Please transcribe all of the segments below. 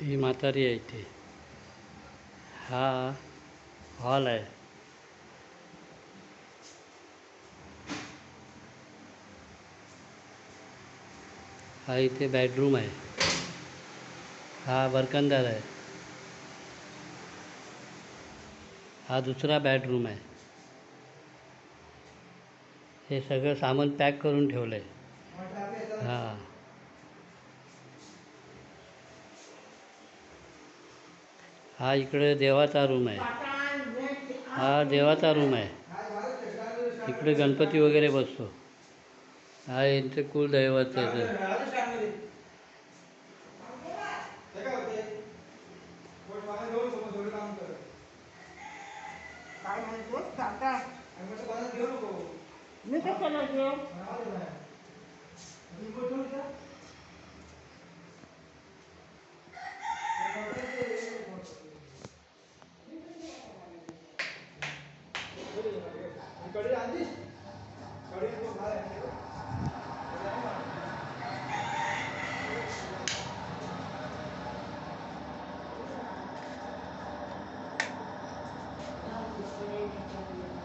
ही म्हातारी आहे इथे. हा हॉल आहे. हा इथे बेडरूम आहे. हा बरकंदार आहे. हा दुसरा बेडरूम आहे. हे सगळं सामान पॅक करून ठेवलं आहे. हां हा इकडे देवाचा रूम आहे. हा देवाचा रूम आहे. इकडे गणपती वगैरे बसतो. हा यांचं कुलदैवत आहे. काय म्हणतो काका मी कशाला घेऊ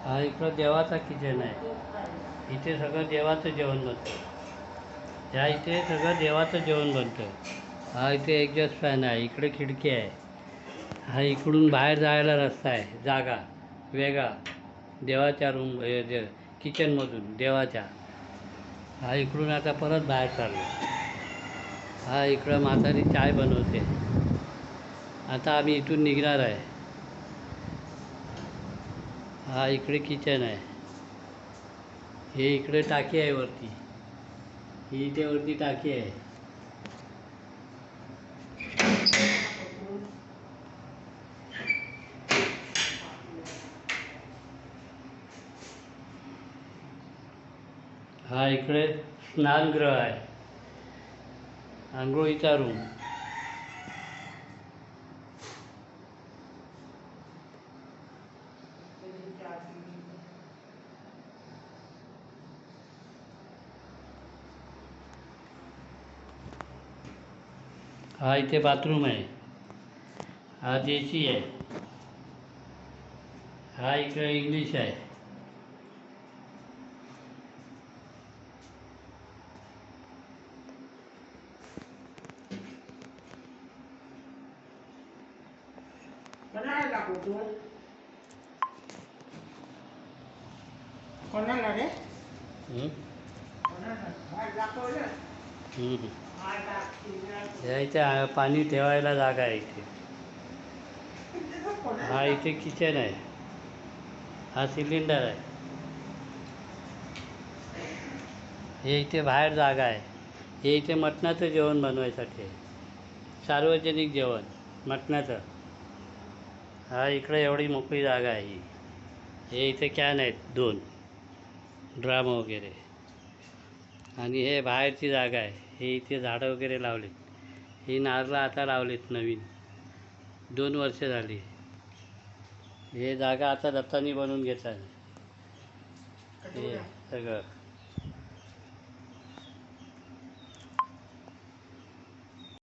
हा इकडं देवाचा किचन आहे. इथे सगळं देवाचं जेवण बनतं. ह्या इथे सगळं देवाचं जेवण बनतं. हा इथे एक्झॉस्ट फॅन आहे. इकडे खिडकी आहे. हा इकडून बाहेर जायला रस्ता आहे. जागा वेगळा देवाच्या रूम किचनमधून देवाच्या. हा इकडून आता परत बाहेर चाललो. हा इकडं म्हातारी चाय बनवते. आता आम्ही इथून निघणार आहे. हा इकडे किचन आहे. हे इकडे टाकी आहे वरती. ही इथे वरती टाकी आहे. हा इकडे स्नानगृह आहे. आंघोळीचा रूम. हा इथे बाथरूम आहे. हा देशी आहे. हा इकडे इंग्लिश आहे. कोणाला दाखवतो कोणाला रे दाखवलं या इथे पाणी ठेवायला जागा आहे इथे. हा इथे किचन आहे. हा सिलेंडर आहे. हे इथे बाहेर जागा आहे. हे इथे मटणाचं जेवण बनवायसाठी आहे. सार्वजनिक जेवण मटणाचं. हा इकडे एवढी मोकळी जागा आहे ही. हे इथे कॅन आहेत 2 ड्राम वगैरे. आणि हे बाहेरची जागा आहे. हे इथे झाडं वगैरे लावलीत. ही नारळं आता लावलीत नवीन 2 वर्ष झाली. हे जागा आता दत्तानी बनवून घेतात हे सगळं.